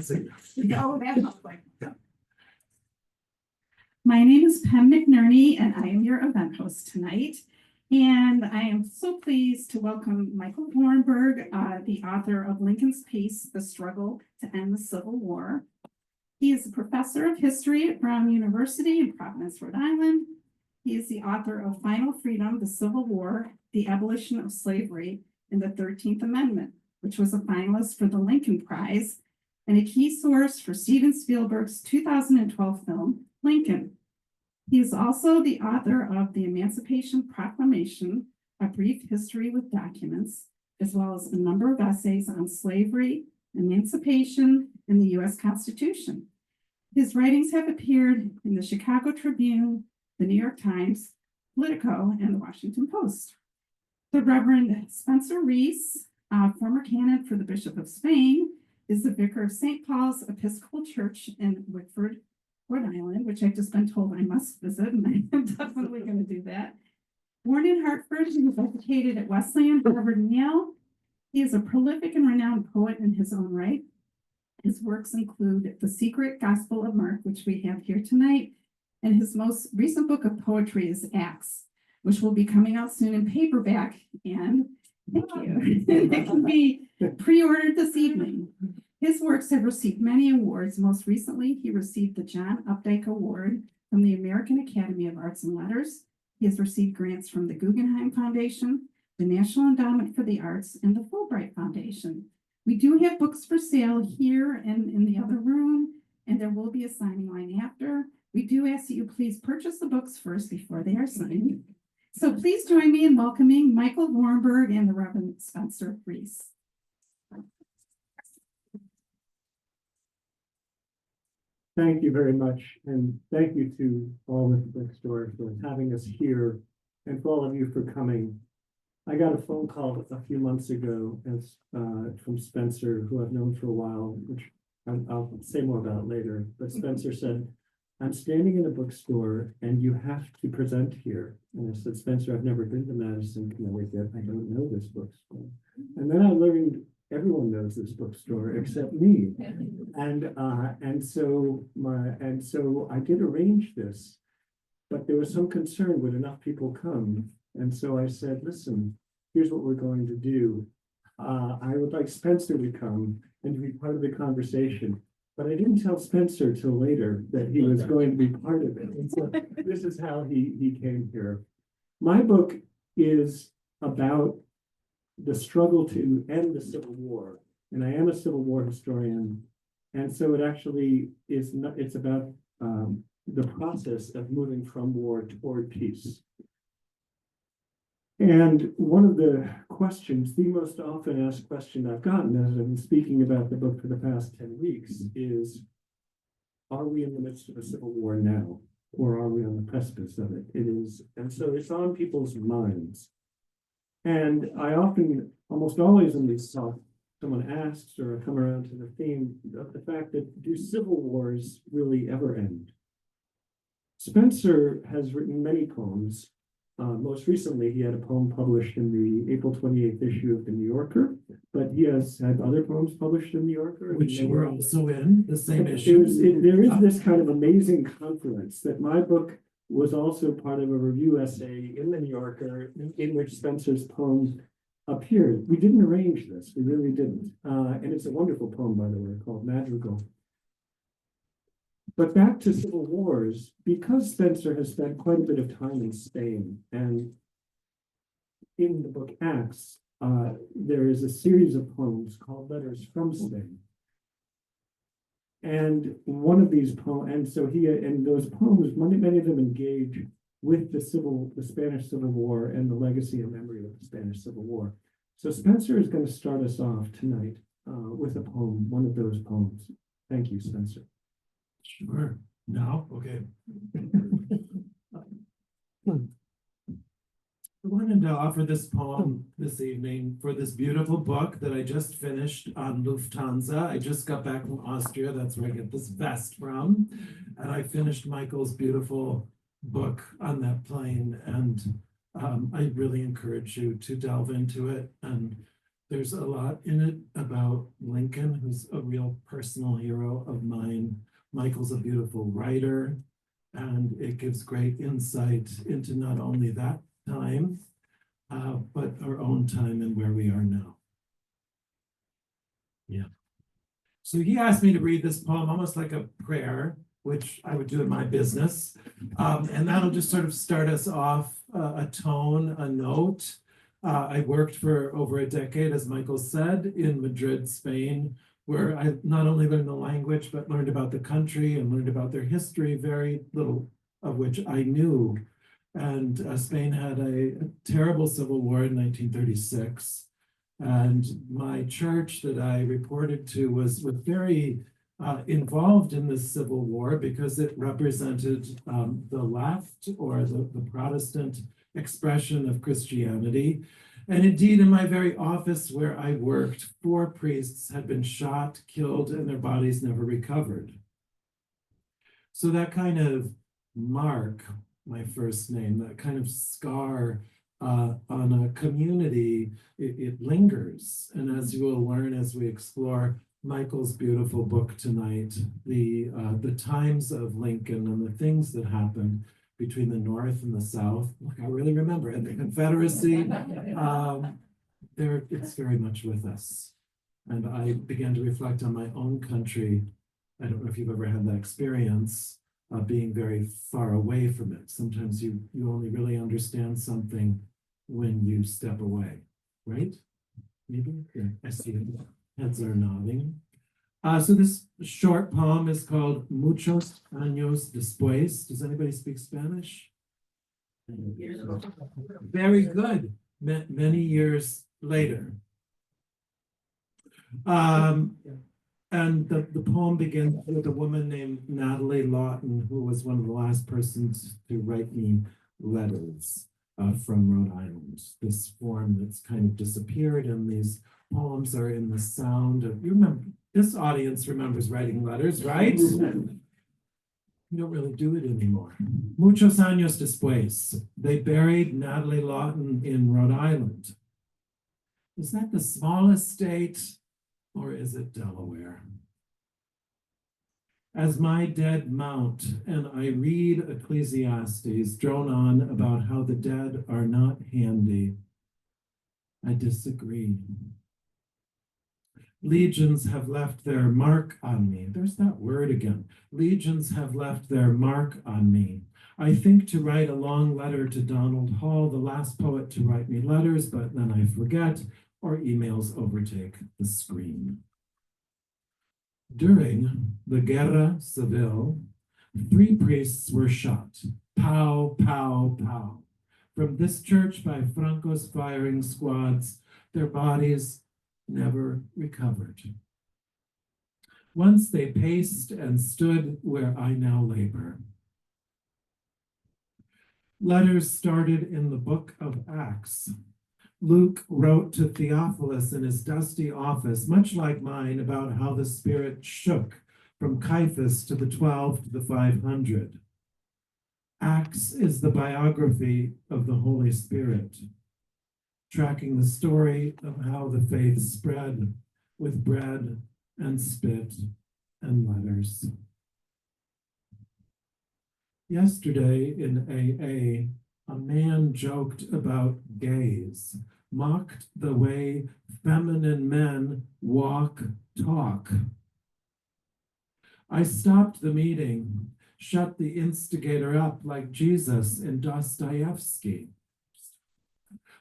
dancing. Oh, that sounds like. My name is Pam McNerney, and I am your event host tonight. And I am so pleased to welcome Michael Vorenberg, the author of Lincoln's Peace, The Struggle to End the Civil War. He is a professor of history at Brown University in Providence, Rhode Island. He is the author of Final Freedom, the Civil War, the Abolition of Slavery, and the 13th Amendment, which was a finalist for the Lincoln Prize and a key source for Steven Spielberg's 2012 film, Lincoln. He is also the author of The Emancipation Proclamation, A Brief History with Documents, as well as a number of essays on slavery, emancipation, and the U.S. Constitution. His writings have appeared in the Chicago Tribune, the New York Times, Politico, and the Washington Post. The Reverend Spencer Reece, former canon for the Bishop of Spain, is the vicar of St. Paul's Episcopal Church in Wickford, Rhode Island, which I've just been told I must visit, and I am definitely going to do that. Born in Hartford, he was educated at Wesleyan, Harvard, and Yale. He is a prolific and renowned poet in his own right. His works include The Secret Gospel of Mark, which we have here tonight, and his most recent book of poetry is Acts, which will be coming out soon in paperback, and thank you. It can be pre-ordered this evening. His works have received many awards. Most recently, he received the John Updike Award from the American Academy of Arts and Letters. He has received grants from the Guggenheim Foundation, the National Endowment for the Arts, and the Fulbright Foundation. We do have books for sale here and in the other room, and there will be a signing line after. We do ask that you please purchase the books first before they are signed. So please join me in welcoming Michael Vorenberg and the Reverend Spencer Reece. Thank you very much, and thank you to all the bookstores for having us here, and for all of you for coming. I got a phone call a few months ago from Spencer, who I've known for a while, which I'll say more about later. But Spencer said, "I'm standing in a bookstore, and you have to present here." And I said, "Spencer, I've never been to Madison, Connecticut. I don't know this bookstore." And then I learned everyone knows this bookstore except me. And so I did arrange this, but there was some concern, would enough people come? And so I said, "Listen, here's what we're going to do. I would like Spencer to come and to be part of the conversation." But I didn't tell Spencer till later that he was going to be part of it. And so this is how he came here. My book is about the struggle to end the Civil War. And I am a Civil War historian. And so it actually is not, it's about the process of moving from war toward peace. And one of the questions, the most often asked question I've gotten as I've been speaking about the book for the past 10 weeks is, are we in the midst of a civil war now? Or are we on the precipice of it? It is, and so it's on people's minds. And I often, almost always in these talks, someone asks or I come around to the theme of the fact that, do civil wars really ever end? Spencer has written many poems. Most recently, he had a poem published in the April 28th issue of the New Yorker, but he has had other poems published in the New Yorker. Which we're also in the same issue. There is this kind of amazing confluence that my book was also part of a review essay in the New Yorker in which Spencer's poems appeared. We didn't arrange this, we really didn't. And it's a wonderful poem, by the way, called Madrigal. But back to civil wars, because Spencer has spent quite a bit of time in Spain, and in the book Acts, there is a series of poems called Letters from Spain. And one of these poems, and so those poems, many of them engage with the Spanish Civil War and the legacy and memory of the Spanish Civil War. So Spencer is going to start us off tonight with a poem, one of those poems. Thank you, Spencer. Sure. No? Okay. I wanted to offer this poem this evening for this beautiful book that I just finished on Lufthansa. I just got back from Austria. That's where I get this vest from. And I finished Michael's beautiful book on that plane. And I really encourage you to delve into it and There's a lot in it about Lincoln, who's a real personal hero of mine. Michael's a beautiful writer, and it gives great insight into not only that time, but our own time and where we are now. Yeah. So he asked me to read this poem almost like a prayer, which I would do in my business. And that'll just sort of start us off a tone, a note. I worked for over a decade, as Michael said, in Madrid, Spain, where I not only learned the language, but learned about the country and learned about their history, very little of which I knew. And Spain had a terrible civil war in 1936. And my church that I reported to was very involved in this civil war because it represented the left or the Protestant expression of Christianity. And indeed, in my very office where I worked, 4 priests had been shot, killed, and their bodies never recovered. So that kind of mark, my first name, that kind of scar on a community, it lingers. And as you will learn as we explore Michael's beautiful book tonight, the times of Lincoln and the things that happened between the North and the South, like I really remember, and the Confederacy, it's very much with us. And I began to reflect on my own country. I don't know if you've ever had that experience, being very far away from it. Sometimes you only really understand something when you step away, right? Maybe? Yeah, I see it. Heads are nodding. So this short poem is called Muchos Años Después. Does anybody speak Spanish? Years ago. Very good. Many years later. And the poem begins with a woman named Natalie Lawton, who was one of the last persons to write me letters from Rhode Island. This form that's kind of disappeared, and these poems are in the sound of, you remember, this audience remembers writing letters, right? We don't really do it anymore. Muchos años después, they buried Natalie Lawton in Rhode Island. Is that the smallest state? Or is it Delaware? As my dead mount and I read Ecclesiastes, drone on about how the dead are not handy, I disagree. Legions have left their mark on me. There's that word again. Legions have left their mark on me. I think to write a long letter to Donald Hall, the last poet to write me letters, but then I forget, or emails overtake the screen. During the Guerra Civil, 3 priests were shot. Pow, pow, pow. From this church by Franco's firing squads, their bodies never recovered. Once they paced and stood where I now labor. Letters started in the book of Acts. Luke wrote to Theophilus in his dusty office, much like mine, about how the Spirit shook from Caiaphas to the 12 to the 500. Acts is the biography of the Holy Spirit, tracking the story of how the faith spread with bread and spit and letters. Yesterday in AA, a man joked about gays, mocked the way feminine men walk, talk. I stopped the meeting, shut the instigator up like Jesus in Dostoevsky.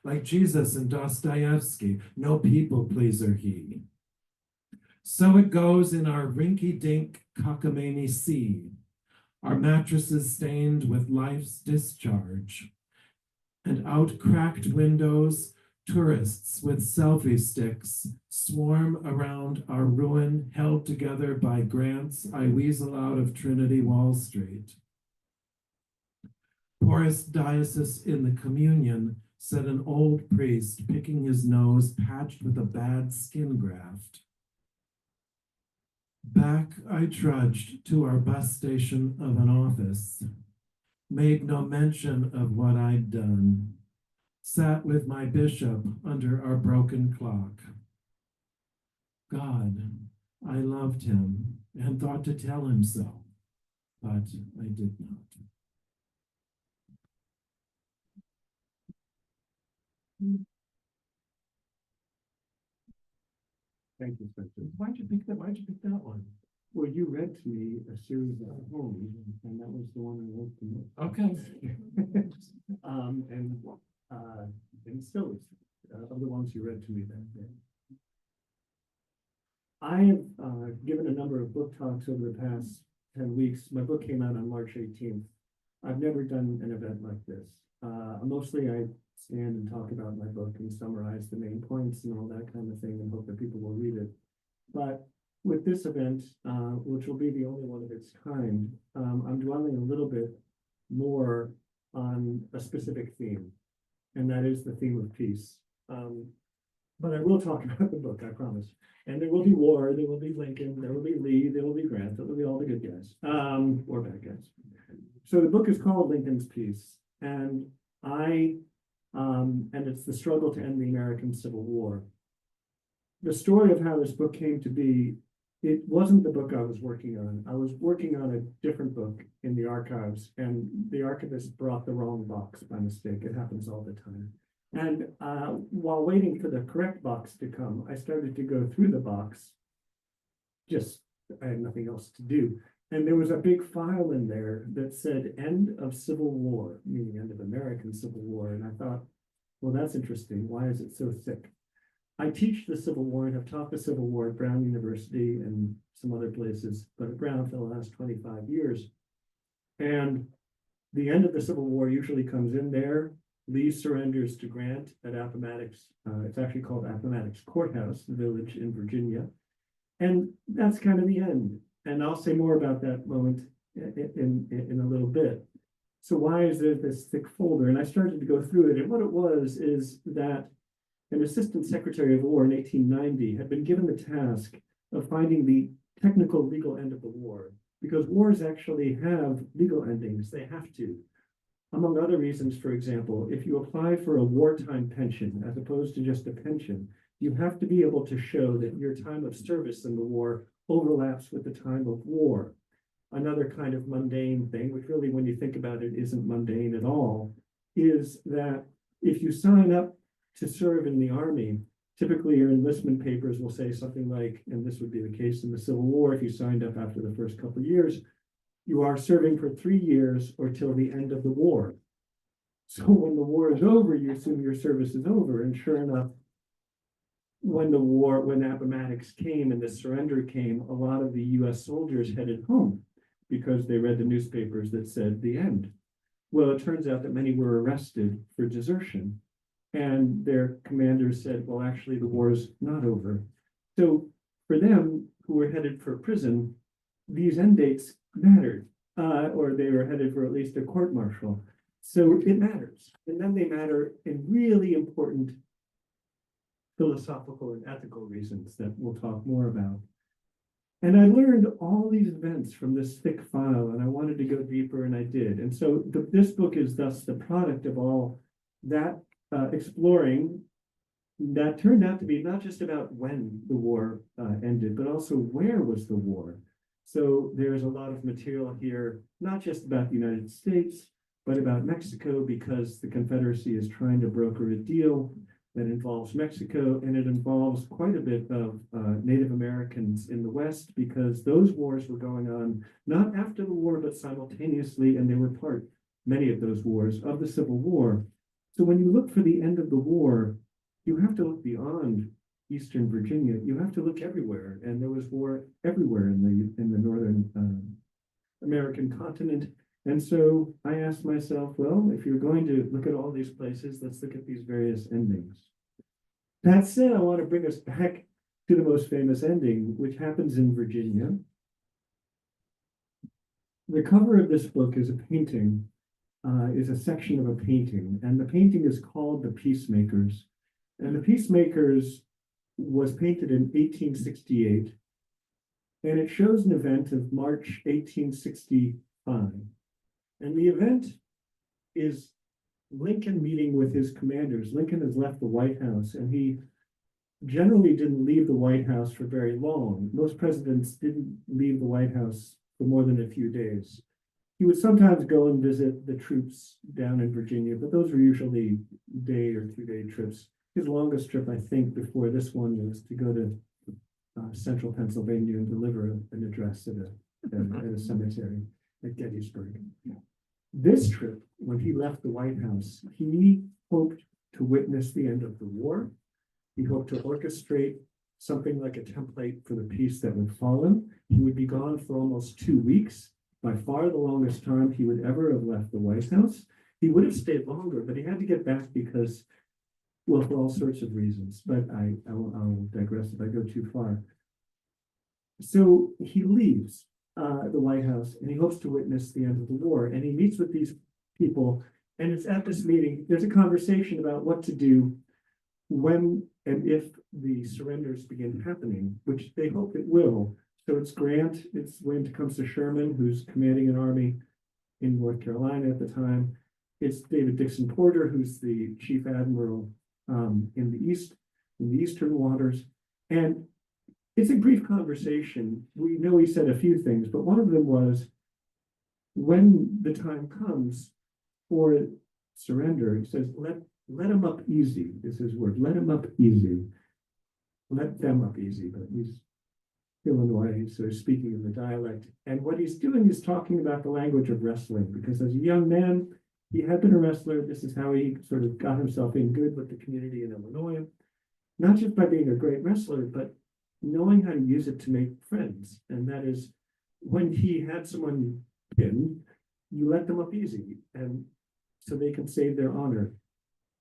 Like Jesus in Dostoevsky, no people pleaser he. So it goes in our rinky-dink cockamamie sea, our mattresses stained with life's discharge, and out cracked windows, tourists with selfie sticks swarm around our ruin held together by grants I weasel out of Trinity Wall Street. Poorest diocese in the communion, said an old priest picking his nose patched with a bad skin graft. Back I trudged to our bus station of an office, made no mention of what I'd done, sat with my bishop under our broken clock. God, I loved him and thought to tell him so, but I did not. Thank you, Spencer. Why'd you pick that? Why'd you pick that one? Well, you read to me a series of poems, and that was the one I wrote the most. Okay. And still is, of the ones you read to me back then. I have given a number of book talks over the past 10 weeks. My book came out on March 18th. I've never done an event like this. Mostly I stand and talk about my book and summarize the main points and all that kind of thing and hope that people will read it. But with this event, which will be the only one of its kind, I'm dwelling a little bit more on a specific theme, and that is the theme of peace. But I will talk about the book, I promise. And there will be war, there will be Lincoln, there will be Lee, there will be Grant, there will be all the good guys, or bad guys. So the book is called Lincoln's Peace, and it's the struggle to end the American Civil War. The story of how this book came to be, it wasn't the book I was working on. I was working on a different book in the archives, and the archivist brought the wrong box by mistake. It happens all the time. And while waiting for the correct box to come, I started to go through the box. I had nothing else to do. And there was a big file in there that said end of Civil War, meaning end of American Civil War. And I thought, well, that's interesting. Why is it so thick? I teach the Civil War and have taught the Civil War at Brown University and some other places, but at Brown for the last 25 years. And the end of the Civil War usually comes in there. Lee surrenders to Grant at Appomattox. It's actually called Appomattox Courthouse, the village in Virginia. And that's kind of the end. And I'll say more about that moment in a little bit. So why is there this thick folder? And I started to go through it. And what it was is that an assistant secretary of war in 1890 had been given the task of finding the technical legal end of the war, because wars actually have legal endings. They have to. Among other reasons, for example, if you apply for a wartime pension as opposed to just a pension, you have to be able to show that your time of service in the war overlaps with the time of war. Another kind of mundane thing, which really, when you think about it, isn't mundane at all, is that if you sign up to serve in the Army, typically your enlistment papers will say something like, and this would be the case in the Civil War, if you signed up after the first couple of years, you are serving for 3 years or till the end of the war. So when the war is over, you assume your service is over. And sure enough, when Appomattox came and the surrender came, a lot of the US soldiers headed home because they read the newspapers that said the end. Well, it turns out that many were arrested for desertion. And their commanders said, well, actually, the war is not over. So for them who were headed for prison, these end dates mattered, or they were headed for at least a court martial. So it matters. And then they matter in really important philosophical and ethical reasons that we'll talk more about. And I learned all these events from this thick file, and I wanted to go deeper, and I did. And so this book is thus the product of all that exploring that turned out to be not just about when the war ended, but also where was the war. So there's a lot of material here, not just about the United States, but about Mexico, because the Confederacy is trying to broker a deal that involves Mexico, and it involves quite a bit of Native Americans in the West, because those wars were going on not after the war, but simultaneously, and they were part, many of those wars, of the Civil War. So when you look for the end of the war, you have to look beyond Eastern Virginia. You have to look everywhere, and there was war everywhere in the northern American continent. And so I asked myself, well, if you're going to look at all these places, let's look at these various endings. That said, I want to bring us back to the most famous ending, which happens in Virginia. The cover of this book is a painting, is a section of a painting, and the painting is called The Peacemakers. And The Peacemakers was painted in 1868, and it shows an event of March 1865. And the event is Lincoln meeting with his commanders. Lincoln has left the White House, and he generally didn't leave the White House for very long. Most presidents didn't leave the White House for more than a few days. He would sometimes go and visit the troops down in Virginia, but those were usually day or 2 day trips. His longest trip, I think, before this one was to go to central Pennsylvania and deliver an address at a cemetery at Gettysburg. This trip, when he left the White House, he hoped to witness the end of the war. He hoped to orchestrate something like a template for the peace that would follow. He would be gone for almost 2 weeks, by far the longest time he would ever have left the White House. He would have stayed longer, but he had to get back because, well, for all sorts of reasons, but I'll digress if I go too far. So he leaves the White House and he hopes to witness the end of the war, and he meets with these people, and it's at this meeting, there's a conversation about what to do when and if the surrenders begin happening, which they hope it will. So it's Grant, it's when it comes to Sherman, who's commanding an army in North Carolina at the time. It's David Dixon Porter, who's the chief admiral in the eastern waters. And it's a brief conversation. We know he said a few things, but one of them was, when the time comes for surrender, he says, let them up easy, is his word. Let them up easy. Let them up easy, but he's Illinois, so he's speaking in the dialect. And what he's doing is talking about the language of wrestling, because as a young man, he had been a wrestler. This is how he sort of got himself in good with the community in Illinois, not just by being a great wrestler, but knowing how to use it to make friends. And that is, when he had someone pinned, you let them up easy, and so they can save their honor,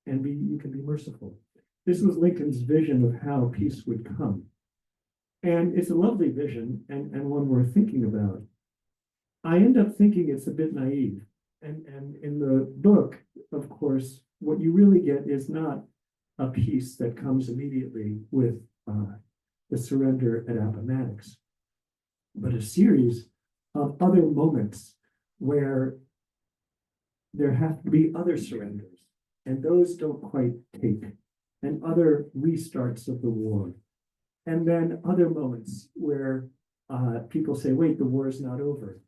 and you can be merciful. This was Lincoln's vision of how peace would come. And it's a lovely vision, and one worth thinking about. I end up thinking it's a bit naive. And in the book, of course, what you really get is not a peace that comes immediately with the surrender at Appomattox, but a series of other moments where there have to be other surrenders, and those don't quite take, and other restarts of the war. And then other moments where people say, wait, the war is not over.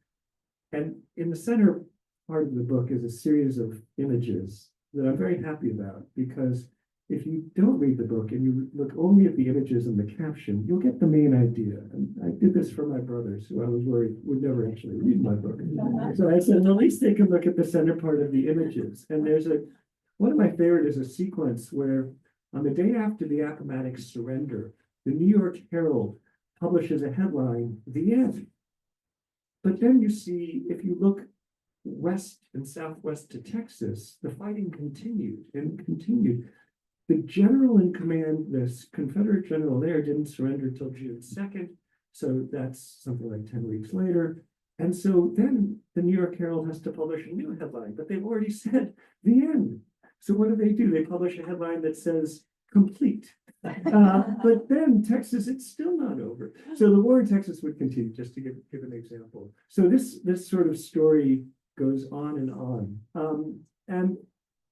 And in the center part of the book is a series of images that I'm very happy about, because if you don't read the book and you look only at the images and the caption, you'll get the main idea. And I did this for my brothers, who I was worried would never actually read my book. So I said, well, at least take a look at the center part of the images. And there's one of my favorite is a sequence where on the day after the Appomattox surrender, the New York Herald publishes a headline, "The End." But then you see, if you look west and southwest to Texas, the fighting continued and continued. The general in command, this Confederate general there, didn't surrender till June 2nd. So that's something like 10 weeks later. And so then the New York Herald has to publish a new headline, but they've already said the end. So what do? They publish a headline that says complete. But then Texas, it's still not over. So the war in Texas would continue, just to give an example. So this sort of story goes on and on. And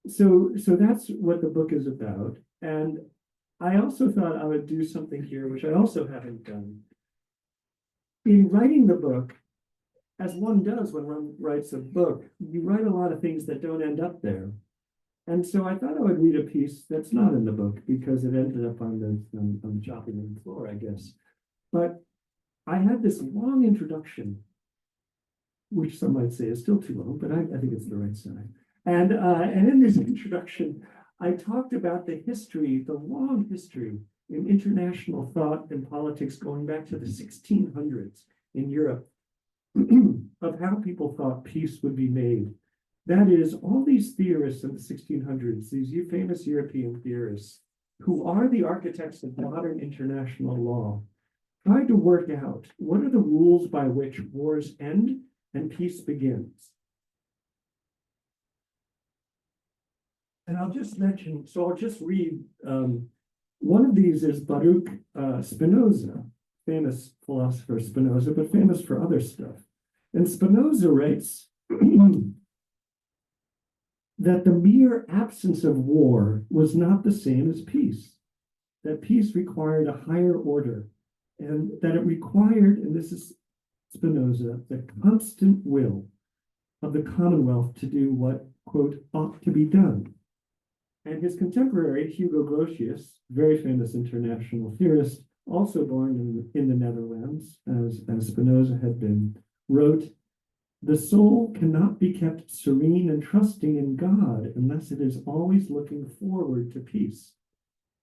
so that's what the book is about. And I also thought I would do something here, which I also haven't done. In writing the book, as one does when one writes a book, you write a lot of things that don't end up there. And so I thought I would read a piece that's not in the book, because it ended up on the chopping room floor, I guess. But I had this long introduction, which some might say is still too long, but I think it's the right size. And in this introduction, I talked about the long history in international thought and politics going back to the 1600s in Europe of how people thought peace would be made. That is, all these theorists in the 1600s, these famous European theorists, who are the architects of modern international law, tried to work out what are the rules by which wars end and peace begins. And I'll just mention, so I'll just read, one of these is Baruch Spinoza, famous philosopher Spinoza, but famous for other stuff. And Spinoza writes, that the mere absence of war was not the same as peace, that peace required a higher order, and that it required, and this is Spinoza, the constant will of the Commonwealth to do what, quote, ought to be done. And his contemporary, Hugo Grotius, very famous international theorist, also born in the Netherlands, as Spinoza had been, wrote, "The soul cannot be kept serene and trusting in God unless it is always looking forward to peace."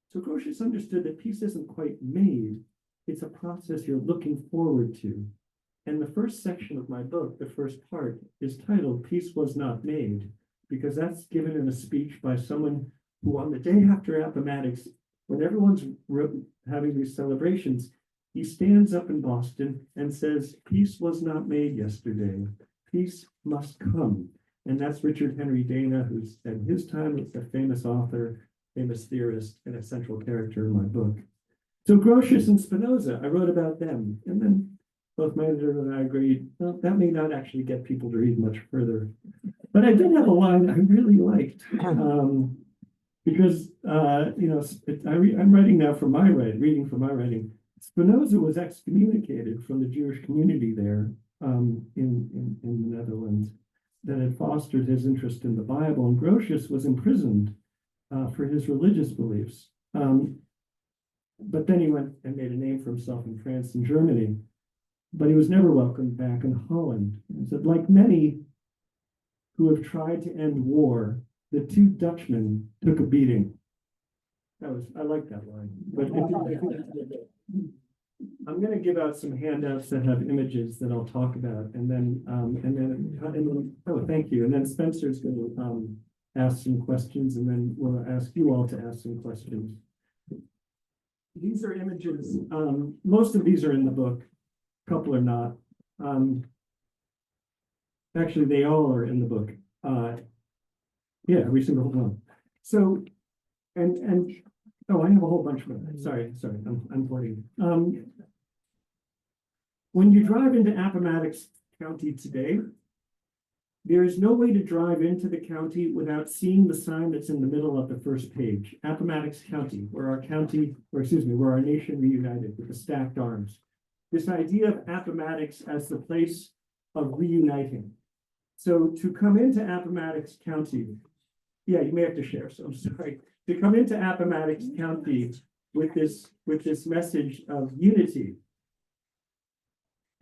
So Grotius understood that peace isn't quite made, it's a process you're looking forward to. And the first section of my book, the first part, is titled "Peace Was Not Made," because that's given in a speech by someone who, on the day after Appomattox, when everyone's having these celebrations, he stands up in Boston and says, "Peace was not made yesterday. Peace must come." And that's Richard Henry Dana, who's at his time was a famous author, famous theorist, and a central character in my book. So Grotius and Spinoza, I wrote about them. And then both my editor and I agreed, well, that may not actually get people to read much further. But I did have a line I really liked. Because, I'm writing now for my reading for my writing. Spinoza was excommunicated from the Jewish community there in the Netherlands that had fostered his interest in the Bible, and Grotius was imprisoned for his religious beliefs. But then he went and made a name for himself in France and Germany, but he was never welcomed back in Holland. And so, like many who have tried to end war, the two Dutchmen took a beating. I like that line. But I'm going to give out some handouts that have images that I'll talk about, and then oh, thank you. And then Spencer's going to ask some questions, and then we'll ask you all to ask some questions. These are images. Most of these are in the book. A couple are not. Actually, they all are in the book. Yeah, every single one. So, and oh, I have a whole bunch more. Sorry, I'm pointing. When you drive into Appomattox County today, there is no way to drive into the county without seeing the sign that's in the middle of the first page. Appomattox County, where our nation reunited with the stacked arms. This idea of Appomattox as the place of reuniting. So to come into Appomattox County, yeah, you may have to share, so I'm sorry. To come into Appomattox County with this message of unity.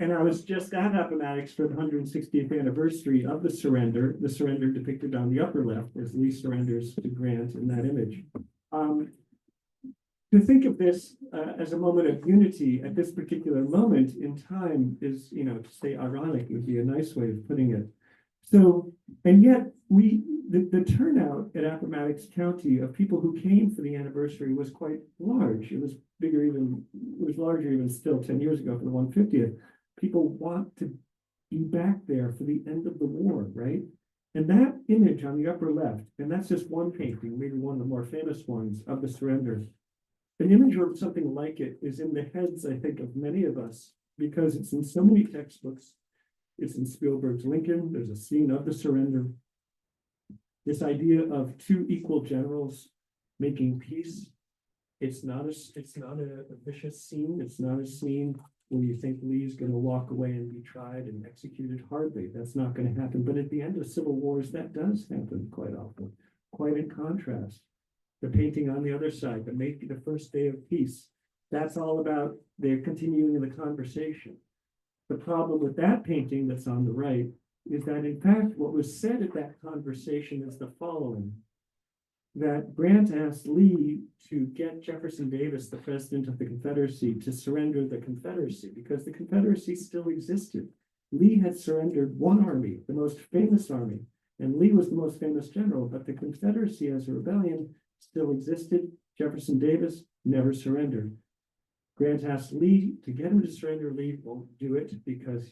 And I was just at Appomattox for the 160th anniversary of the surrender depicted on the upper left as Lee surrenders to Grant in that image. To think of this as a moment of unity at this particular moment in time is, to say ironic would be a nice way of putting it. So, and yet the turnout at Appomattox County of people who came for the anniversary was quite large. It was larger even still 10 years ago for the 150th. People want to be back there for the end of the war, right? And that image on the upper left, and that's just one painting, maybe one of the more famous ones of the surrender. An image or something like it is in the heads, I think, of many of us because it's in so many textbooks. It's in Spielberg's Lincoln. There's a scene of the surrender. This idea of two equal generals making peace. It's not a vicious scene. It's not a scene where you think Lee's going to walk away and be tried and executed. Hardly. That's not going to happen. But at the end of civil wars, that does happen quite often. Quite in contrast. The painting on the other side, the first day of peace. That's all about they're continuing the conversation. The problem with that painting that's on the right is that, in fact, what was said at that conversation is the following, that Grant asked Lee to get Jefferson Davis, the president of the Confederacy, to surrender the Confederacy because the Confederacy still existed. Lee had surrendered one army, the most famous army, and Lee was the most famous general, but the Confederacy as a rebellion still existed. Jefferson Davis never surrendered. Grant asked Lee to get him to surrender. Lee won't do it because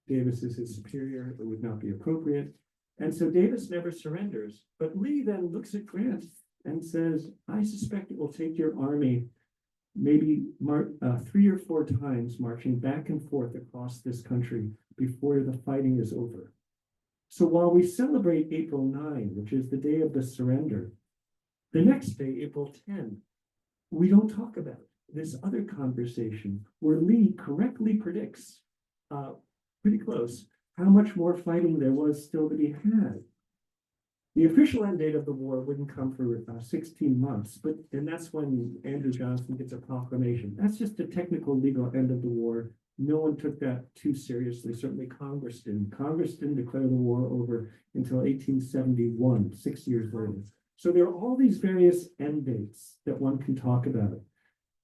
Davis is his superior. It would not be appropriate. And so Davis never surrenders. But Lee then looks at Grant and says, I suspect it will take your army maybe 3 or 4 times marching back and forth across this country before the fighting is over. So while we celebrate April 9, which is the day of the surrender, the next day, April 10, we don't talk about this other conversation where Lee correctly predicts, pretty close, how much more fighting there was still to be had. The official end date of the war wouldn't come for 16 months, and that's when Andrew Johnson gets a proclamation. That's just the technical legal end of the war. No one took that too seriously. Certainly Congress didn't. Congress didn't declare the war over until 1871, 6 years later. So there are all these various end dates that one can talk about.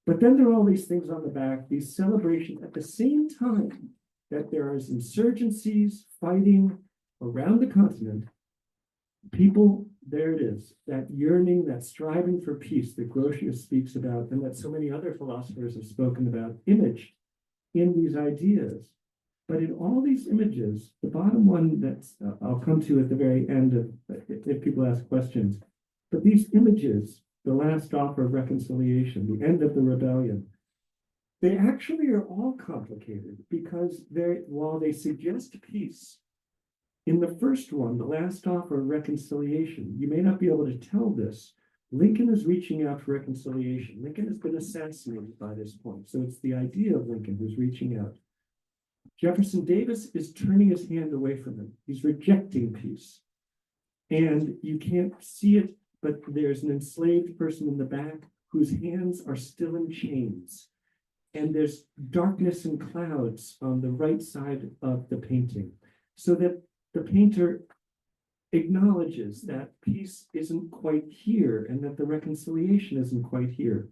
But then there are all these things on the back, these celebrations at the same time that there is insurgencies fighting around the continent. People, there it is, that yearning, that striving for peace that Grotius speaks about, and that so many other philosophers have spoken about, imaged in these ideas. But in all these images, the bottom one that I'll come to at the very end of, if people ask questions, but these images, the last offer of reconciliation, the end of the rebellion, they actually are all complicated because while they suggest peace, in the first one, the last offer of reconciliation, you may not be able to tell this. Lincoln is reaching out for reconciliation. Lincoln has been assassinated by this point. So it's the idea of Lincoln who's reaching out. Jefferson Davis is turning his hand away from him. He's rejecting peace. And you can't see it, but there's an enslaved person in the back whose hands are still in chains. And there's darkness and clouds on the right side of the painting. So that the painter acknowledges that peace isn't quite here and that the reconciliation isn't quite here.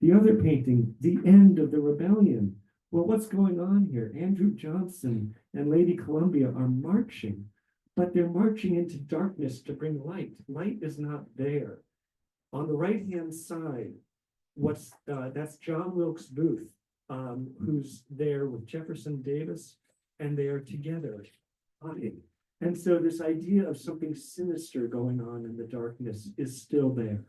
The other painting, the end of the rebellion. Well, what's going on here? Andrew Johnson and Lady Columbia are marching, but they're marching into darkness to bring light. Light is not there. On the right-hand side, that's John Wilkes Booth, who's there with Jefferson Davis, and they are together. And so this idea of something sinister going on in the darkness is still there.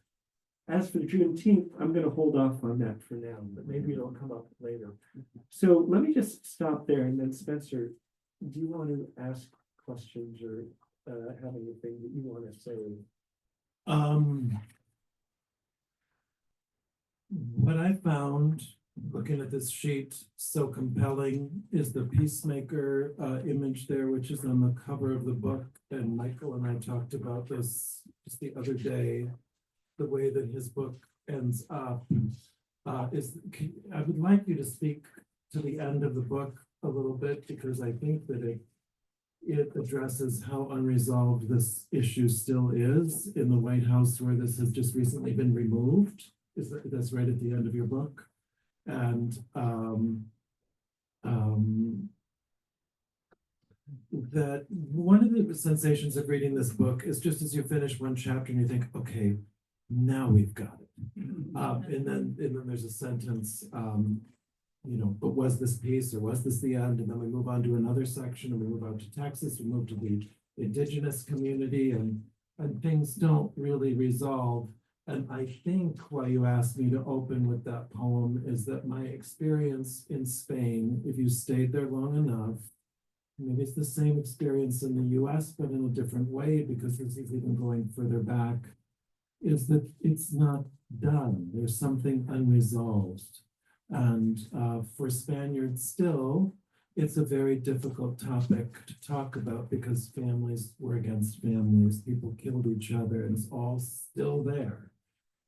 As for Juneteenth, I'm going to hold off on that for now, but maybe it'll come up later. So let me just stop there, and then Spencer, do you want to ask questions or have anything that you want to say? What I found looking at this sheet so compelling is the peacemaker image there, which is on the cover of the book. And Michael and I talked about this just the other day, the way that his book ends up. I would like you to speak to the end of the book a little bit, because I think that it addresses how unresolved this issue still is in the White House, where this has just recently been removed. That's right at the end of your book. And that one of the sensations of reading this book is just as you finish one chapter and you think, okay, now we've got it. And then there's a sentence, but was this peace or was this the end? And then we move on to another section, and we move out to Texas, we move to the indigenous community, and things don't really resolve. And I think why you asked me to open with that poem is that my experience in Spain, if you stayed there long enough, maybe it's the same experience in the US, but in a different way, because this is even going further back, is that it's not done. There's something unresolved. And for Spaniards still, it's a very difficult topic to talk about, because families were against families, people killed each other, and it's all still there.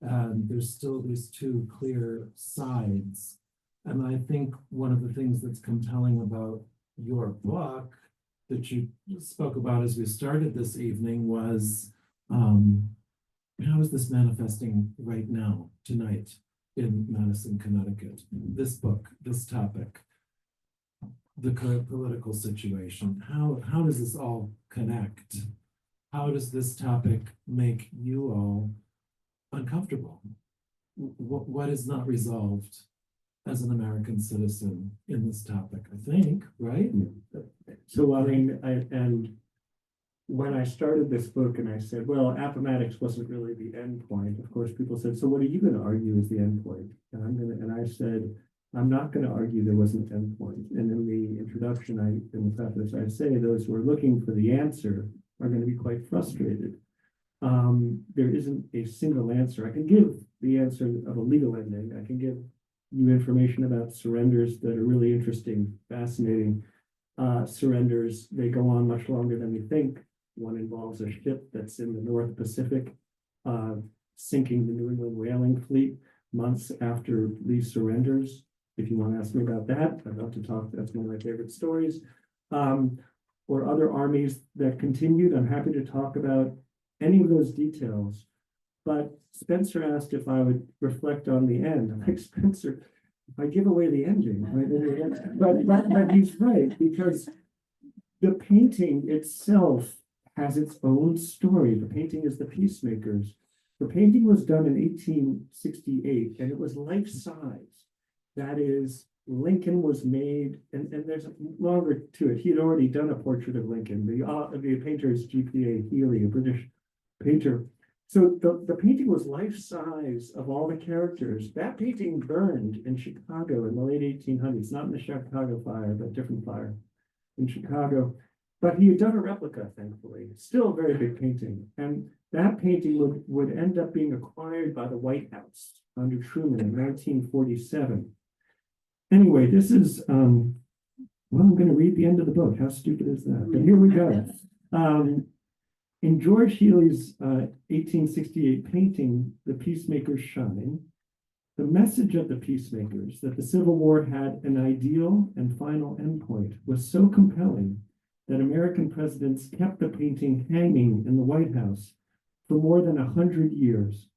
And there's still these two clear sides. And I think one of the things that's compelling about your book that you spoke about as we started this evening was, how is this manifesting right now, tonight, in Madison, Connecticut? This book, this topic, the current political situation, how does this all connect? How does this topic make you all uncomfortable? What is not resolved as an American citizen in this topic, I think, right? So, and when I started this book and I said, well, Appomattox wasn't really the end point, of course, people said, so what are you going to argue is the end point? And I said, I'm not going to argue there wasn't an endpoint. And in the introduction, in the preface, I say those who are looking for the answer are going to be quite frustrated. There isn't a single answer. I can give the answer of a legal ending. I can give you information about surrenders that are really interesting, fascinating. Surrenders, they go on much longer than we think. One involves a ship that's in the North Pacific, sinking the New England whaling fleet months after Lee surrenders. If you want to ask me about that, I'd love to talk. That's one of my favorite stories. Or other armies that continued. I'm happy to talk about any of those details. But Spencer asked if I would reflect on the end. I'm like, Spencer, if I give away the ending, but he's right, because the painting itself has its own story. The painting is The Peacemakers. The painting was done in 1868, and it was life-size. That is, Lincoln was made, and there's longer to it. He had already done a portrait of Lincoln. The painter is G.P.A. Healy, a British painter. So the painting was life-size of all the characters. That painting burned in Chicago in the late 1800s, not in the Chicago fire, but different fire in Chicago. But he had done a replica, thankfully. Still a very big painting. And that painting would end up being acquired by the White House under Truman in 1947. Anyway, this is, well, I'm going to read the end of the book. How stupid is that? But here we go. In George Healy's 1868 painting, The Peacemakers Shine, the message of the Peacemakers that the Civil War had an ideal and final endpoint was so compelling that American presidents kept the painting hanging in the White House for more than 100 years.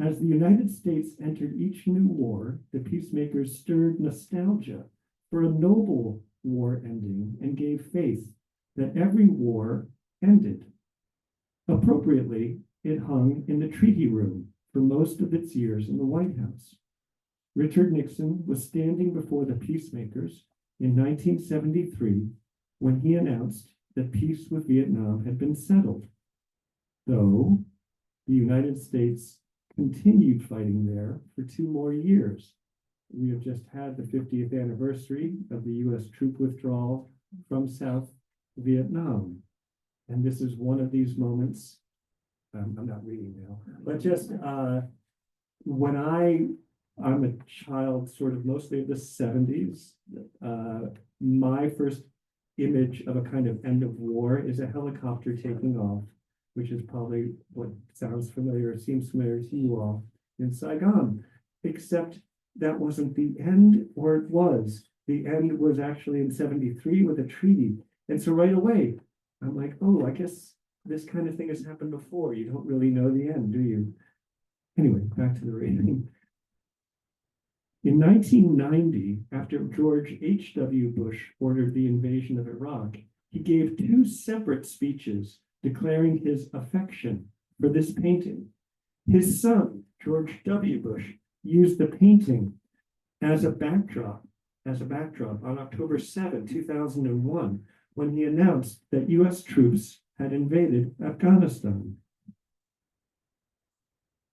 As the United States entered each new war, the Peacemakers stirred nostalgia for a noble war ending and gave faith that every war ended. Appropriately, it hung in the treaty room for most of its years in the White House. Richard Nixon was standing before the Peacemakers in 1973 when he announced that peace with Vietnam had been settled, though the United States continued fighting there for 2 more years. We have just had the 50th anniversary of the U.S. troop withdrawal from South Vietnam. And this is one of these moments, I'm not reading now, but just when I'm a child sort of mostly of the 70s, my first image of a kind of end of war is a helicopter taking off, which is probably what sounds familiar, seems familiar to you all, in Saigon, except that wasn't the end, or it was. The end was actually in 73 with a treaty. And so right away, I'm like, oh, I guess this kind of thing has happened before. You don't really know the end, do you? Anyway, back to the reading. In 1990, after George H.W. Bush ordered the invasion of Iraq, he gave 2 separate speeches declaring his affection for this painting. His son, George W. Bush, used the painting as a backdrop on October 7, 2001, when he announced that U.S. troops had invaded Afghanistan.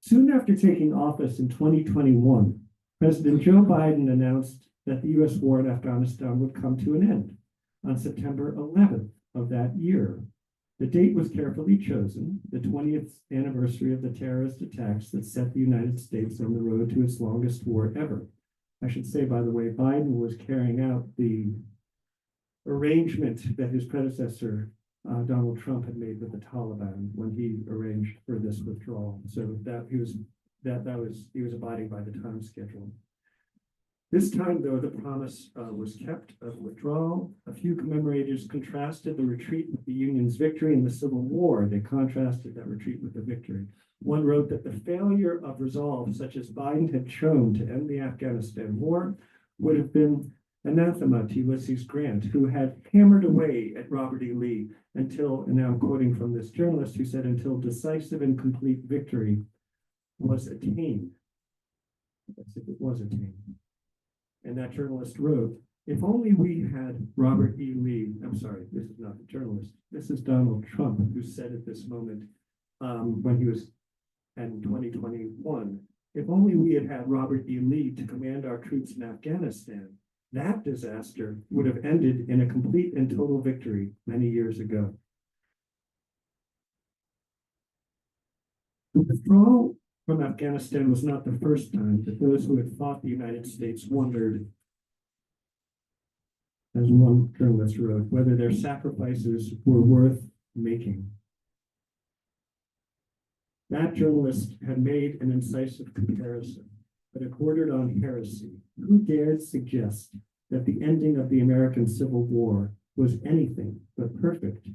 Soon after taking office in 2021, President Joe Biden announced that the U.S. war in Afghanistan would come to an end on September 11th of that year. The date was carefully chosen, the 20th anniversary of the terrorist attacks that set the United States on the road to its longest war ever. I should say, by the way, Biden was carrying out the arrangement that his predecessor, Donald Trump, had made with the Taliban when he arranged for this withdrawal. So that he was abiding by the time schedule. This time, though, the promise was kept of withdrawal. A few commemorators contrasted the retreat with the Union's victory in the Civil War. They contrasted that retreat with the victory. One wrote that the failure of resolve, such as Biden had shown to end the Afghanistan war, would have been anathema to Ulysses Grant, who had hammered away at Robert E. Lee until, and now I'm quoting from this journalist who said, until decisive and complete victory was attained. As if it was attained. And that journalist wrote, if only we had Robert E. Lee, I'm sorry, this is not the journalist, this is Donald Trump, who said at this moment when he was in 2021, If only we had had Robert E. Lee to command our troops in Afghanistan, that disaster would have ended in a complete and total victory many years ago. The withdrawal from Afghanistan was not the first time that those who had fought the United States wondered, as one journalist wrote, whether their sacrifices were worth making. That journalist had made an incisive comparison, but it bordered on heresy. Who dared suggest that the ending of the American Civil War was anything but perfect?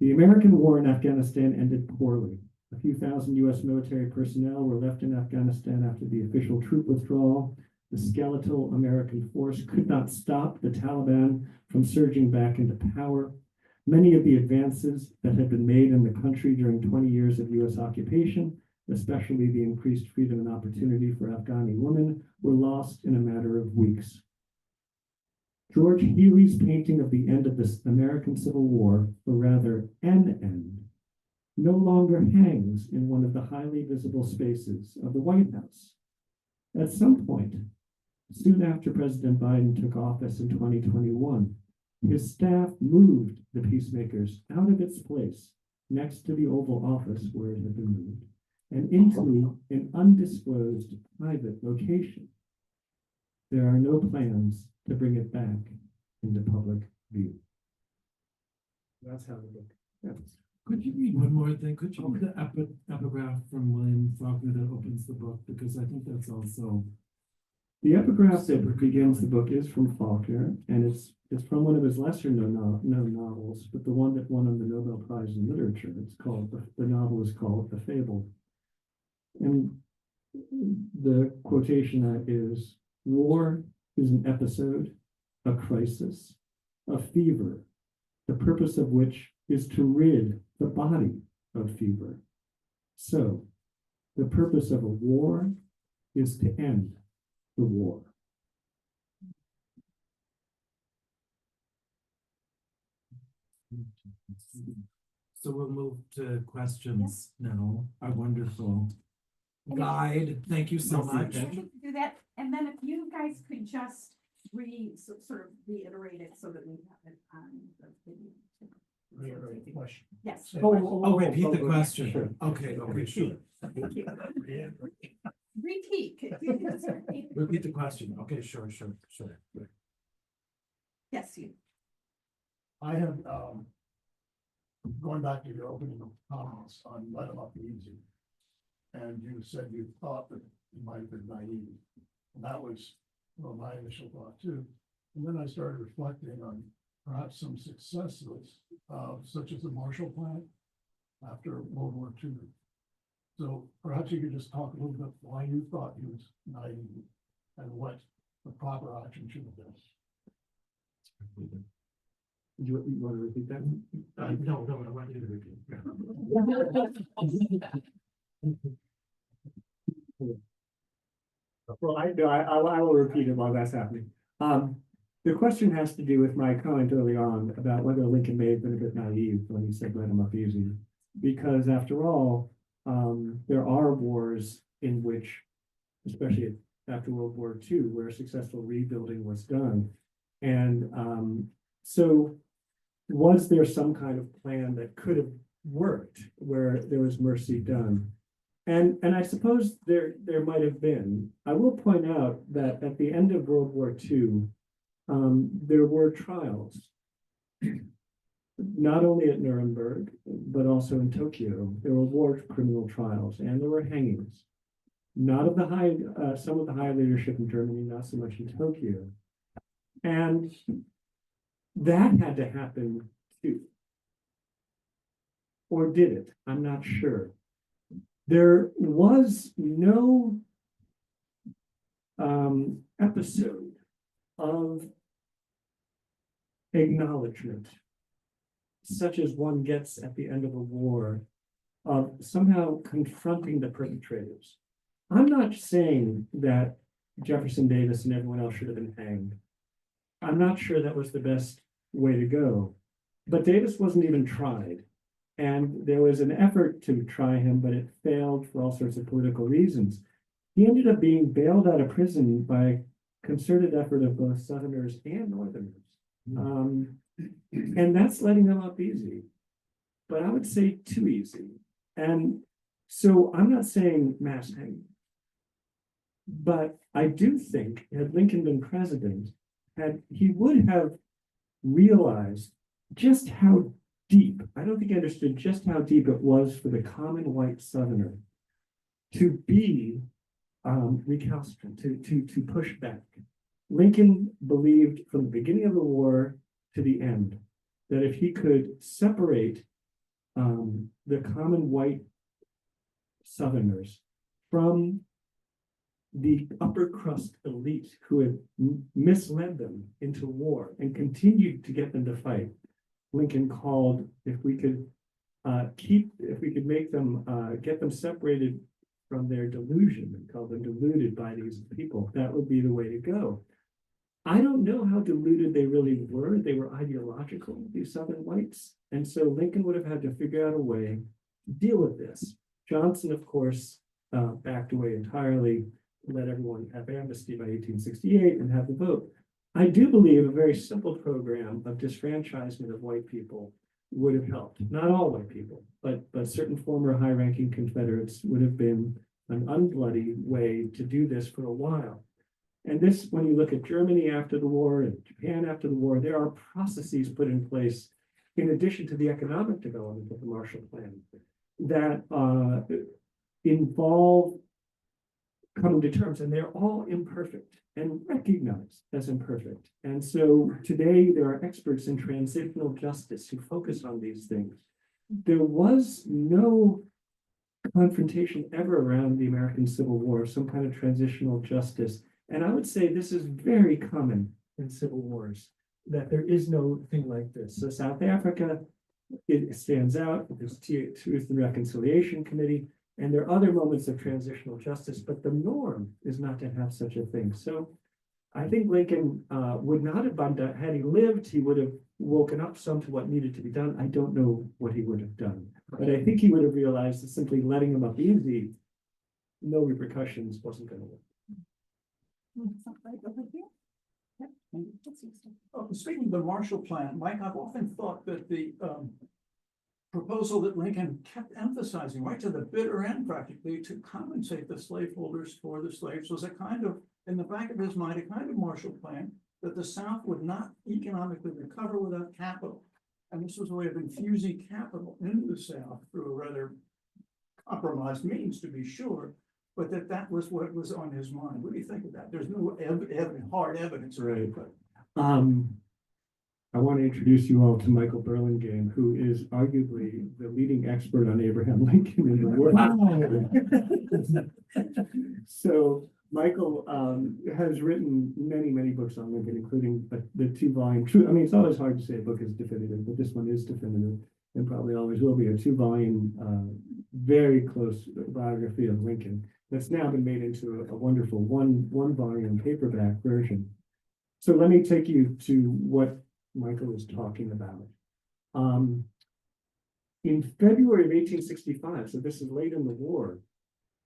The American war in Afghanistan ended poorly. A few thousand US military personnel were left in Afghanistan after the official troop withdrawal. The skeletal American force could not stop the Taliban from surging back into power. Many of the advances that had been made in the country during 20 years of US occupation, especially the increased freedom and opportunity for Afghani women, were lost in a matter of weeks. George Healy's painting of the end of the American Civil War, or rather an end, no longer hangs in one of the highly visible spaces of the White House. At some point, soon after President Biden took office in 2021, his staff moved the Peacemakers out of its place next to the Oval Office where it had been moved and into an undisclosed private location. There are no plans to bring it back into public view. That's how the book ends. Could you read one more thing? Could you read the epigraph from William Faulkner that opens the book? Because I think that's also. The epigraph that begins the book is from Faulkner, and it's from one of his lesser known novels, but the one that won him the Nobel Prize in Literature. It's called, the novel is called The Fable. And the quotation is, "War is an episode, a crisis, a fever, the purpose of which is to rid the body of fever. So, the purpose of a war is to end the war." So we'll move to questions now. Our wonderful guide. Thank you so much. Do that, and then if you guys could just sort of reiterate it so that we have it on the video. Reiterate the question. Yes. Oh, repeat the question. Sure. Okay, sure. Thank you. Repeat. Could you just repeat? Repeat the question. Okay, sure. Yes, you. I have, going back to your opening comments on Let 'Em Up Easy. And you said you thought that you might have been naive. And that was, well, my initial thought too. And then I started reflecting on perhaps some successes, such as the Marshall Plan after World War II. So perhaps you could just talk a little bit why you thought he was naive and what the proper action should have been. You want to repeat that? No, I want you to repeat. Well, I will repeat it while that's happening. The question has to do with my comment early on about whether Lincoln may have been a bit naive when he said let him up easy. Because after all, there are wars in which, especially after World War II, where successful rebuilding was done. And so was there some kind of plan that could have worked where there was mercy done? And I suppose there might have been. I will point out that at the end of World War II, there were trials, not only at Nuremberg, but also in Tokyo. There were war criminal trials and there were hangings. Not of the high, some of the high leadership in Germany, not so much in Tokyo. And that had to happen too. Or did it? I'm not sure. There was no episode of acknowledgement, such as one gets at the end of a war, of somehow confronting the perpetrators. I'm not saying that Jefferson Davis and everyone else should have been hanged. I'm not sure that was the best way to go, but Davis wasn't even tried. And there was an effort to try him, but it failed for all sorts of political reasons. He ended up being bailed out of prison by a concerted effort of both Southerners and Northerners. And that's letting them up easy, but I would say too easy. And so I'm not saying mass hanging, but I do think had Lincoln been president, he would have realized just how deep, I don't think he understood just how deep it was for the common white Southerner to be recalcitrant, to push back. Lincoln believed from the beginning of the war to the end that if he could separate the common white Southerners from the upper crust elite who had misled them into war and continued to get them to fight. Lincoln called, if we could make them, get them separated from their delusion and call them deluded by these people, that would be the way to go. I don't know how deluded they really were. They were ideological, these Southern whites. And so Lincoln would have had to figure out a way to deal with this. Johnson, of course, backed away entirely, let everyone have amnesty by 1868 and have the vote. I do believe a very simple program of disfranchisement of white people would have helped. Not all white people, but certain former high-ranking Confederates would have been an unbloody way to do this for a while. And this, when you look at Germany after the war and Japan after the war, there are processes put in place, in addition to the economic development of the Marshall Plan, that involve coming to terms, and they're all imperfect and recognized as imperfect. And so today there are experts in transitional justice who focus on these things. There was no confrontation ever around the American Civil War, some kind of transitional justice. And I would say this is very common in civil wars, that there is no thing like this. So South Africa, it stands out. There's Truth and Reconciliation Committee, and there are other moments of transitional justice, but the norm is not to have such a thing. So I think Lincoln would not have done, had he lived, he would have woken up some to what needed to be done. I don't know what he would have done, but I think he would have realized that simply letting him up easy, no repercussions, wasn't going to work. Speaking of the Marshall Plan, Mike, I've often thought that the proposal that Lincoln kept emphasizing right to the bitter end practically to compensate the slaveholders for the slaves was a kind of, in the back of his mind, a kind of Marshall Plan that the South would not economically recover without capital. And this was a way of infusing capital into the South through a rather compromised means, to be sure, but that was what was on his mind. What do you think of that? There's no hard evidence. Right. I want to introduce you all to Michael Burlingame, who is arguably the leading expert on Abraham Lincoln in the world. So Michael has written many books on Lincoln, including the 2-volume. I mean, it's always hard to say a book is definitive, but this one is definitive and probably always will be, a 2-volume, very close biography of Lincoln that's now been made into a wonderful one-volume paperback version. So let me take you to what Michael was talking about. In February of 1865, so this is late in the war,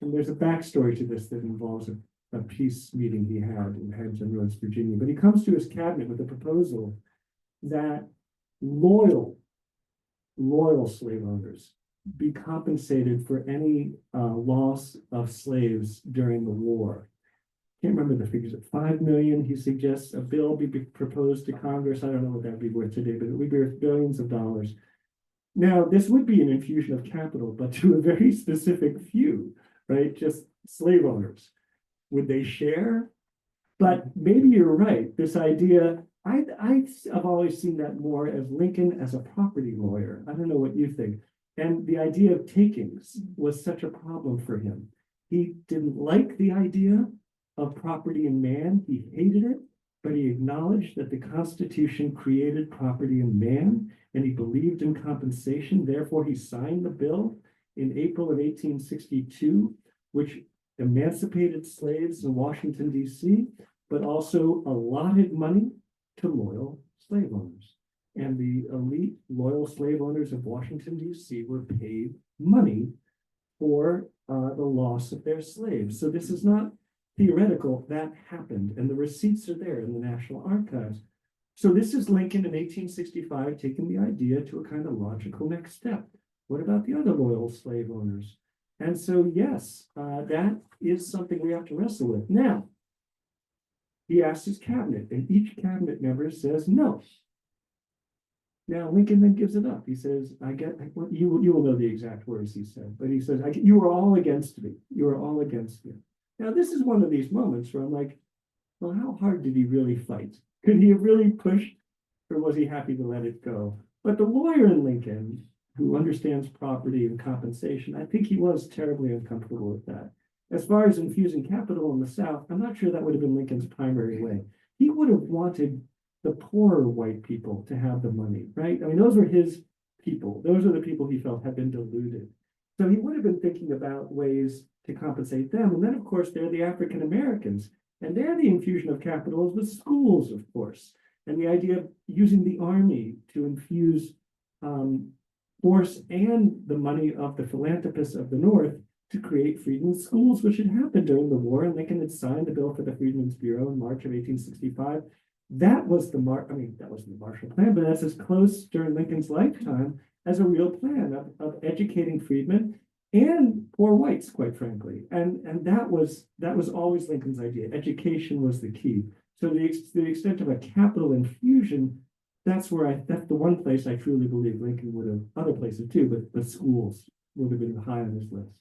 and there's a backstory to this that involves a peace meeting he had in Hampton Roads, Virginia, but he comes to his cabinet with a proposal that loyal slave owners be compensated for any loss of slaves during the war. Can't remember the figures, at 5 million, he suggests a bill be proposed to Congress. I don't know what that'd be worth today, but it would be worth billions of dollars. Now, this would be an infusion of capital, but to a very specific few, right? Just slave owners. Would they share? But maybe you're right. This idea, I've always seen that more as Lincoln as a property lawyer. I don't know what you think. And the idea of takings was such a problem for him. He didn't like the idea of property in man. He hated it, but he acknowledged that the Constitution created property in man, and he believed in compensation. Therefore, he signed the bill in April of 1862, which emancipated slaves in Washington, D.C., but also allotted money to loyal slave owners. And the elite loyal slave owners of Washington, D.C. were paid money for the loss of their slaves. So this is not theoretical, that happened, and the receipts are there in the National Archives. So this is Lincoln in 1865 taking the idea to a kind of logical next step. What about the other loyal slave owners? And so, yes, that is something we have to wrestle with. Now, he asks his cabinet, and each cabinet member says no. Now, Lincoln then gives it up. He says, you will know the exact words he said, but he says, you are all against me. You are all against me. Now, this is one of these moments where I'm like, well, how hard did he really fight? Could he have really pushed, or was he happy to let it go? But the lawyer in Lincoln, who understands property and compensation, I think he was terribly uncomfortable with that. As far as infusing capital in the South, I'm not sure that would have been Lincoln's primary way. He would have wanted the poorer white people to have the money, right? I mean, those were his people. Those are the people he felt had been deluded. So he would have been thinking about ways to compensate them. And then, of course, there are the African Americans. And there the infusion of capital is with schools, of course. And the idea of using the army to infuse force and the money of the philanthropists of the North to create freedmen's schools, which had happened during the war. And Lincoln had signed the bill for the Freedmen's Bureau in March of 1865. That was the that wasn't the Marshall Plan, but that's as close during Lincoln's lifetime as a real plan of educating freedmen and poor whites, quite frankly. And that was always Lincoln's idea. Education was the key. So the extent of a capital infusion, that's the one place I truly believe Lincoln would have, other places too, but schools would have been high on his list.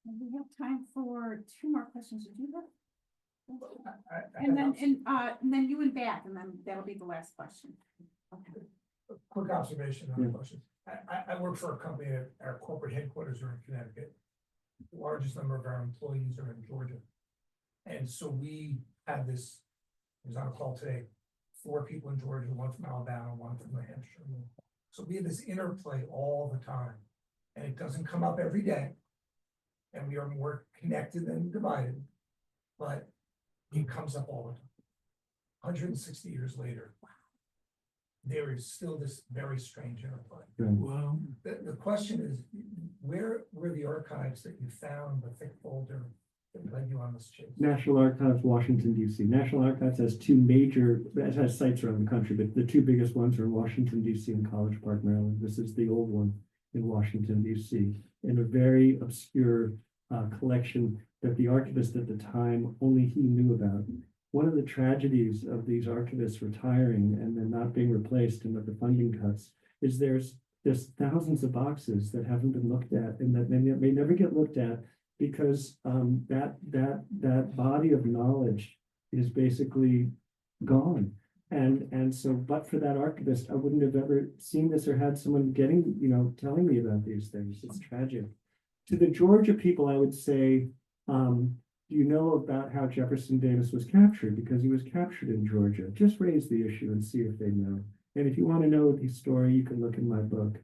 We have time for 2 more questions. Did you have? And then you and back, and then that'll be the last question. Okay. quick observation on Yeah. the question. I work for a company that our corporate headquarters are in Connecticut. The largest number of our employees are in Georgia. And so we have this, I was on a call today, 4 people in Georgia, 1 from Alabama, 1 from New Hampshire. So we have this interplay all the time, and it doesn't come up every day. And we are more connected than divided, but it comes up all the time. 160 years later, there is still this very strange interplay. Wow. The question is, where were the archives that you found, the thick folder that led you on this chase? National Archives, Washington, D.C. National Archives has 2 major, it has sites around the country, but the 2 biggest ones are in Washington, D.C. and College Park, Maryland. This is the old one in Washington, D.C. in a very obscure collection that the archivist at the time, only he knew about. One of the tragedies of these archivists retiring and then not being replaced and with the funding cuts is there's thousands of boxes that haven't been looked at and that may never get looked at because that body of knowledge is basically gone. And so, but for that archivist, I wouldn't have ever seen this or had someone telling me about these things. It's tragic. To the Georgia people, I would say, do you know about how Jefferson Davis was captured? Because he was captured in Georgia. Just raise the issue and see if they know. And if you want to know the story, you can look in my book.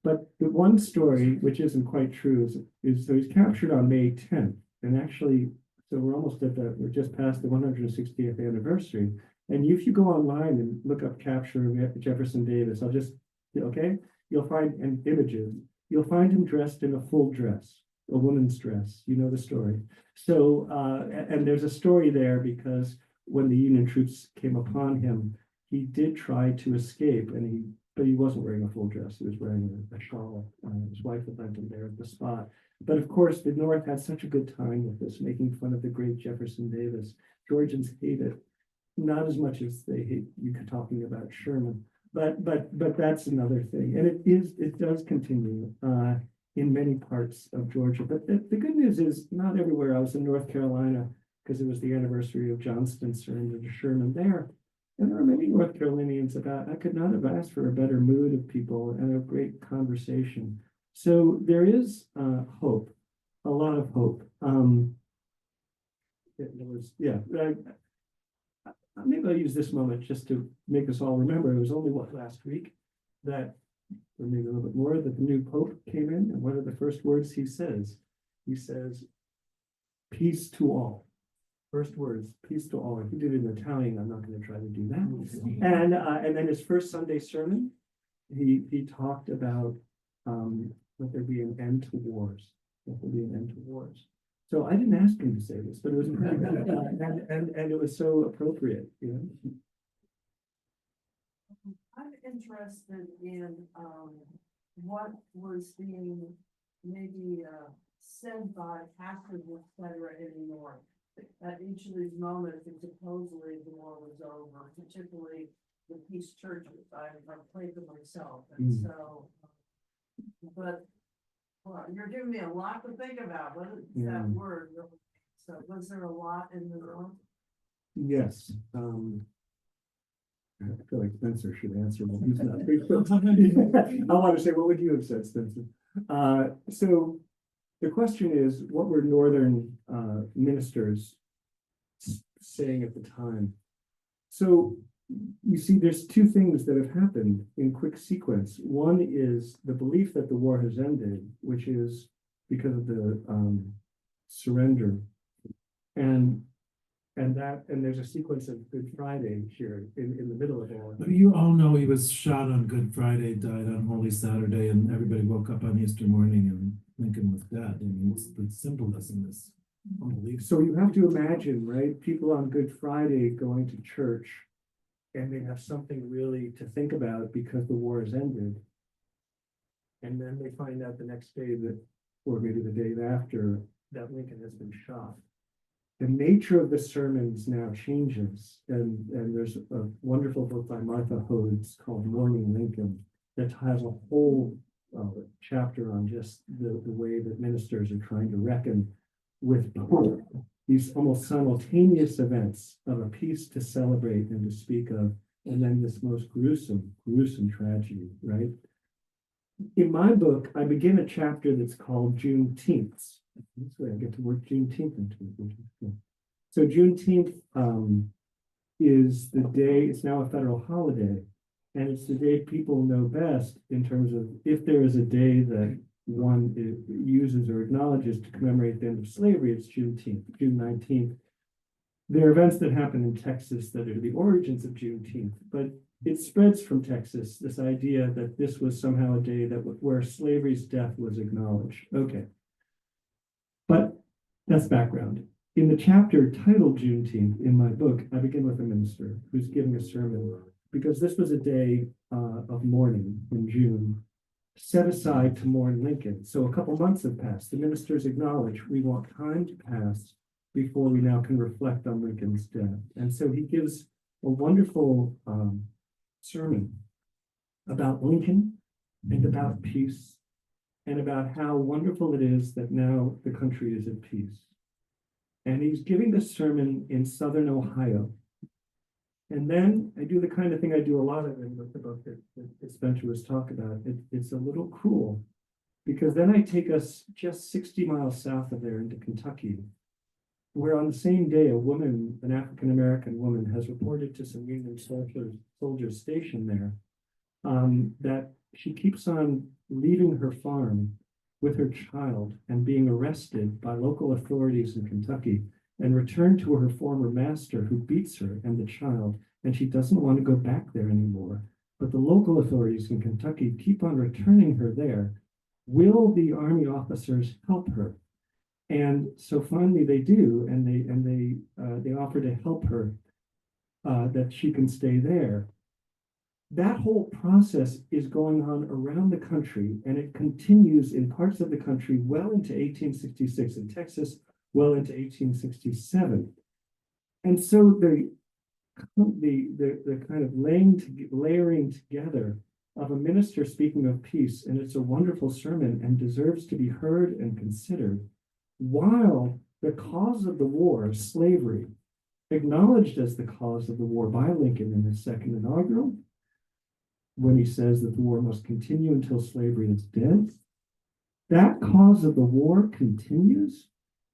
But the one story, which isn't quite true, is so he's captured on May 10th. And actually, so we're just past the 160th anniversary. And if you go online and look up capture of Jefferson Davis, you'll find images. You'll find him dressed in a full dress, a woman's dress. You know the story. So, and there's a story there because when the Union troops came upon him, he did try to escape, but he wasn't wearing a full dress. He was wearing a shawl. His wife had lent him there at the spot. But of course, the North had such a good time with this, making fun of the great Jefferson Davis. Georgians hate it, not as much as they hate you talking about Sherman. But that's another thing, and it does continue in many parts of Georgia. But the good news is not everywhere. I was in North Carolina because it was the anniversary of Johnston's surrender to Sherman there, and there are many North Carolinians I could not have asked for a better mood of people and a great conversation. So there is hope, a lot of hope. Maybe I'll use this moment just to make us all remember, it was only last week that, or maybe a little bit more, that the new Pope came in, and what are the first words he says? He says, peace to all. first words, peace to all. He did it in Italian. I'm not going to try to do that. And then his first Sunday sermon, he talked about that there'd be an end to wars. That there'd be an end to wars. So I didn't ask him to say this, but it was pretty good. And it was so appropriate, you know. I'm interested in, what was being maybe, said by pastors, et cetera, in the North. At each of these moments, and supposedly the war was over, particularly the peace churches. I've played them myself, and Mm. so, but, well, you're giving me a lot to think about, what is Yeah. that word? So was there a lot in the North? Yes. I feel like Spencer should answer, but he's not. I want to say, what would you have said, Spencer? So the question is, what were Northern ministers saying at the time? So you see, there's two things that have happened in quick sequence. One is the belief that the war has ended, which is because of the surrender, and there's a sequence of Good Friday here in the middle of all of it. You all know he was shot on Good Friday, died on Holy Saturday, and everybody woke up on Easter morning and Lincoln was dead. I mean, it's the symbolism is unbelievable. So you have to imagine, right? People on Good Friday going to church and they have something really to think about because the war has ended. And then they find out the next day that, or maybe the day after, that Lincoln has been shot. The nature of the sermons now changes. And there's a wonderful book by Martha Hodes called Mourning Lincoln that has a whole chapter on just the way that ministers are trying to reckon with these almost simultaneous events of a peace to celebrate and to speak of, and then this most gruesome tragedy, right? In my book, I begin a chapter that's called Juneteenth. This way I get to work Juneteenth into it, which is cool. So Juneteenth is the day, it's now a federal holiday, and it's the day people know best in terms of if there is a day that one uses or acknowledges to commemorate the end of slavery, it's Juneteenth, June 19th. There are events that happen in Texas that are the origins of Juneteenth, but it spreads from Texas, this idea that this was somehow a day that where slavery's death was acknowledged. Okay. But that's background. In the chapter titled Juneteenth in my book, I begin with a minister who's giving a sermon because this was a day of mourning in June, set aside to mourn Lincoln. So a couple months have passed. The ministers acknowledge we want time to pass before we now can reflect on Lincoln's death. And so he gives a wonderful sermon about Lincoln and about peace and about how wonderful it is that now the country is at peace. And he's giving this sermon in Southern Ohio. And then I do the kind of thing I do a lot of in the book that Spencer was talking about. It's a little cruel because then I take us just 60 miles south of there into Kentucky, where on the same day, a woman, an African-American woman, has reported to some Union soldiers stationed there that she keeps on leaving her farm with her child and being arrested by local authorities in Kentucky and returned to her former master who beats her and the child, and she doesn't want to go back there anymore. But the local authorities in Kentucky keep on returning her there. Will the Army officers help her? And so finally they do, and they offer to help her, that she can stay there. That whole process is going on around the country, and it continues in parts of the country well into 1866 in Texas, well into 1867. And so the kind of layering together of a minister speaking of peace, and it's a wonderful sermon and deserves to be heard and considered, while the cause of the war, slavery, acknowledged as the cause of the war by Lincoln in his second inaugural, when he says that the war must continue until slavery is dead, that cause of the war continues.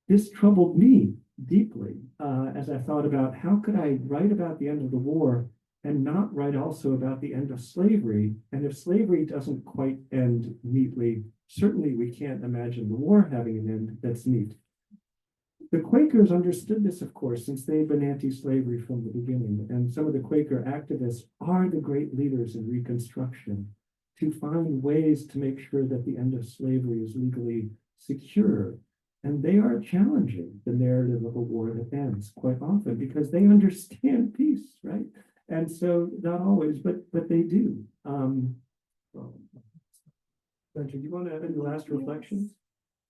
This troubled me deeply as I thought about how could I write about the end of the war and not write also about the end of slavery. And if slavery doesn't quite end neatly, certainly we can't imagine the war having an end that's neat. The Quakers understood this, of course, since they've been anti-slavery from the beginning, and some of the Quaker activists are the great leaders in Reconstruction to find ways to make sure that the end of slavery is legally secure. And they are challenging the narrative of a war that ends quite often because they understand peace, right? And so not always, but they do. Spencer, do you want to have any last reflections?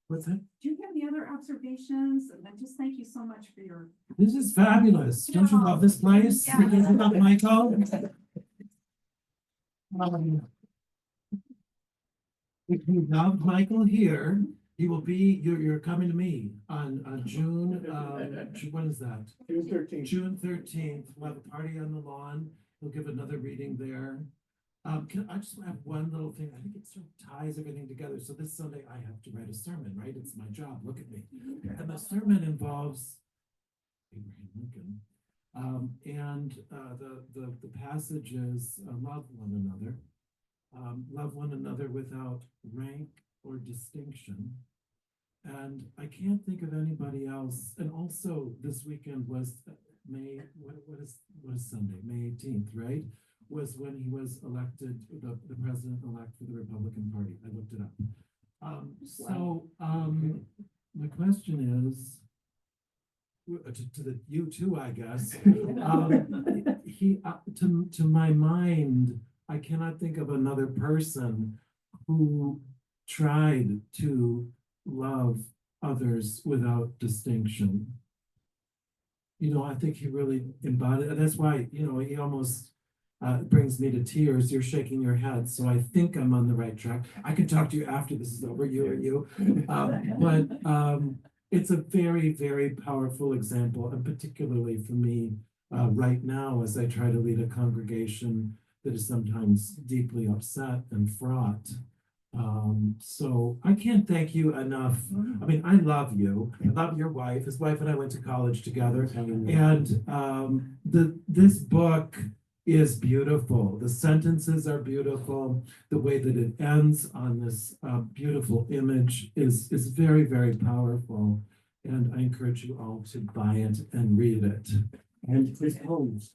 What's that? Do you have any other observations? And then just thank you so much for your. This is fabulous. Don't you love this place? Yeah. Don't you love Michael? If you love Michael here, he will be, you're coming to me on June, when is that? June 13th. June 13th, we'll have a party on the lawn. We'll give another reading there. I just have one little thing. I think it sort of ties everything together. So this Sunday I have to write a sermon, right? It's my job. Look at me. And the sermon involves Abraham Lincoln. The passage is love one another. Love one another without rank or distinction. And I can't think of anybody else. And also this weekend was May, what is Sunday? May 18th, right? Was when he was elected, the president-elect for the Republican Party. I looked it up. My question is, to you too, I guess. To my mind, I cannot think of another person who tried to love others without distinction. I think he really embodied, and that's why, he almost brings me to tears. You're shaking your head, so I think I'm on the right track. I can talk to you after this is over, you or you. It's a very, very powerful example, and particularly for me right now as I try to lead a congregation that is sometimes deeply upset and fraught. So I can't thank you enough. I mean, I love you. I love your wife. His wife and I went to college together. And this book is beautiful. The sentences are beautiful. The way that it ends on this beautiful image is very, very powerful. And I encourage you all to buy it and read it. And his homes.